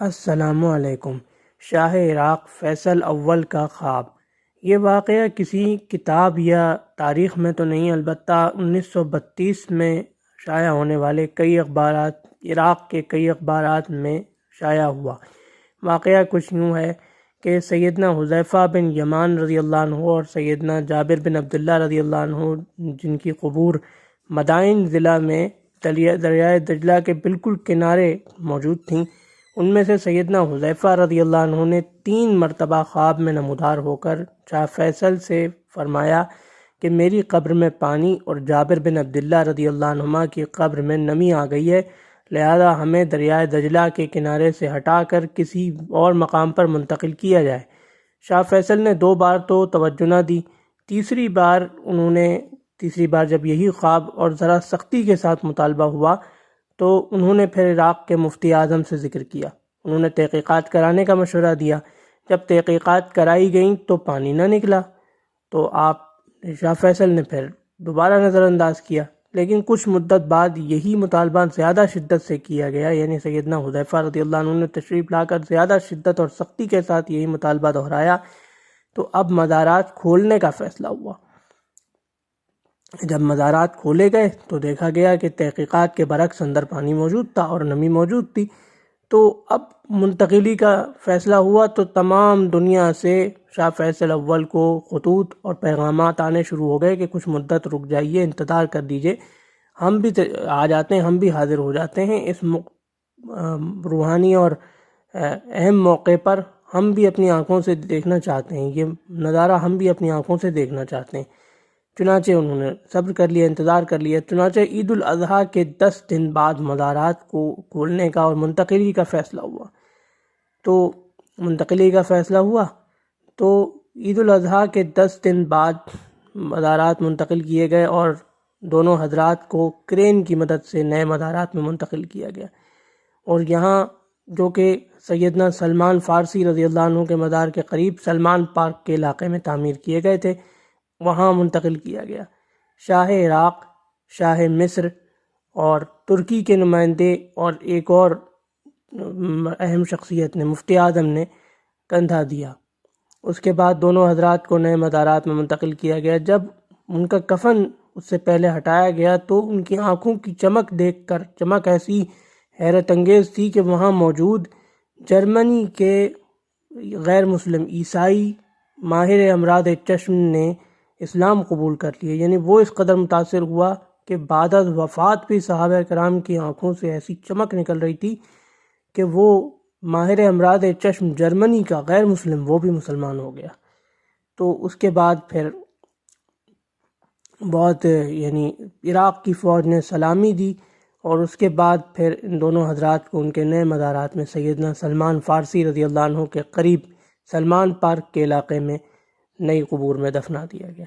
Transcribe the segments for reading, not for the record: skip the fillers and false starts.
السلام علیکم۔ شاہ عراق فیصل اول کا خواب۔ یہ واقعہ کسی کتاب یا تاریخ میں تو نہیں، البتہ 1932 میں شائع ہونے والے عراق کے کئی اخبارات میں شائع ہوا۔ واقعہ کچھ یوں ہے کہ سیدنا حذیفہ بن یمان رضی اللہ عنہ اور سیدنا جابر بن عبداللہ رضی اللہ عنہ، جن کی قبور مدائن ضلع میں دریائے دجلہ کے بالکل کنارے موجود تھیں، ان میں سے سیدنا حذیفہ رضی اللہ عنہ نے 3 مرتبہ خواب میں نمودار ہو کر شاہ فیصل سے فرمایا کہ میری قبر میں پانی اور جابر بن عبداللہ رضی اللہ عنہما کی قبر میں نمی آ گئی ہے، لہذا ہمیں دریائے دجلہ کے کنارے سے ہٹا کر کسی اور مقام پر منتقل کیا جائے۔ شاہ فیصل نے 2 بار تو توجہ نہ دی، تیسری بار جب یہی خواب اور ذرا سختی کے ساتھ مطالبہ ہوا تو انہوں نے پھر عراق کے مفتی اعظم سے ذکر کیا۔ انہوں نے تحقیقات کرانے کا مشورہ دیا۔ جب تحقیقات کرائی گئیں تو پانی نہ نکلا، تو شاہ فیصل نے پھر دوبارہ نظر انداز کیا، لیکن کچھ مدت بعد یہی مطالبہ زیادہ شدت سے کیا گیا، یعنی سیدنا حذیفہ رضی اللہ عنہ نے تشریف لا کر زیادہ شدت اور سختی کے ساتھ یہی مطالبہ دہرایا، تو اب مزارات کھولنے کا فیصلہ ہوا۔ جب مزارات کھولے گئے تو دیکھا گیا کہ تحقیقات کے برعکس اندر پانی موجود تھا اور نمی موجود تھی، تو اب منتقلی کا فیصلہ ہوا تو تمام دنیا سے شاہ فیصل اول کو خطوط اور پیغامات آنے شروع ہو گئے کہ کچھ مدت رک جائیے، انتظار کر دیجئے، ہم بھی آ جاتے ہیں، ہم بھی حاضر ہو جاتے ہیں اس روحانی اور اہم موقع پر، ہم بھی اپنی آنکھوں سے دیکھنا چاہتے ہیں، یہ نظارہ ہم بھی اپنی آنکھوں سے دیکھنا چاہتے ہیں۔ چنانچہ انہوں نے صبر کر لیا، انتظار کر لیا۔ چنانچہ عید الاضحیٰ کے 10 دن بعد مزارات کو کھولنے کا اور منتقلی کا فیصلہ ہوا۔ تو عید الاضحیٰ کے 10 دن بعد مزارات منتقل کیے گئے اور دونوں حضرات کو کرین کی مدد سے نئے مزارات میں منتقل کیا گیا، اور یہاں جو کہ سیدنا سلمان فارسی رضی اللہ عنہ کے مزار کے قریب سلمان پارک کے علاقے میں تعمیر کیے گئے تھے، وہاں منتقل کیا گیا۔ شاہ عراق، شاہ مصر اور ترکی کے نمائندے اور ایک اور اہم شخصیت نے، مفتی اعظم نے کندھا دیا۔ اس کے بعد دونوں حضرات کو نئے مزارات میں منتقل کیا گیا۔ جب ان کا کفن اس سے پہلے ہٹایا گیا تو ان کی آنکھوں کی چمک دیکھ کر، چمک ایسی حیرت انگیز تھی کہ وہاں موجود جرمنی کے غیر مسلم عیسائی ماہر امراض چشم نے اسلام قبول کر لیے، یعنی وہ اس قدر متاثر ہوا کہ بعد از وفات بھی صحابہ کرام کی آنکھوں سے ایسی چمک نکل رہی تھی کہ وہ ماہر امراض چشم جرمنی کا غیر مسلم وہ بھی مسلمان ہو گیا۔ تو اس کے بعد پھر عراق کی فوج نے سلامی دی، اور اس کے بعد پھر ان دونوں حضرات کو ان کے نئے مزارات میں سیدنا سلمان فارسی رضی اللہ عنہ کے قریب سلمان پارک کے علاقے میں نئی قبور میں دفنا دیا گیا۔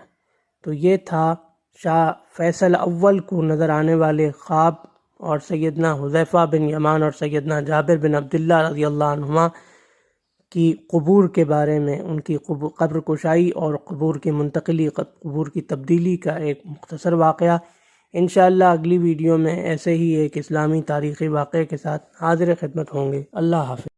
تو یہ تھا شاہ فیصل اول کو نظر آنے والے خواب اور سیدنا حذیفہ بن یمان اور سیدنا جابر بن عبداللہ رضی اللہ عنہما کی قبور کے بارے میں، ان کی قبر کشائی اور قبور کی منتقلی، قبور کی تبدیلی کا ایک مختصر واقعہ۔ انشاءاللہ اگلی ویڈیو میں ایسے ہی ایک اسلامی تاریخی واقعے کے ساتھ حاضر خدمت ہوں گے۔ اللہ حافظ۔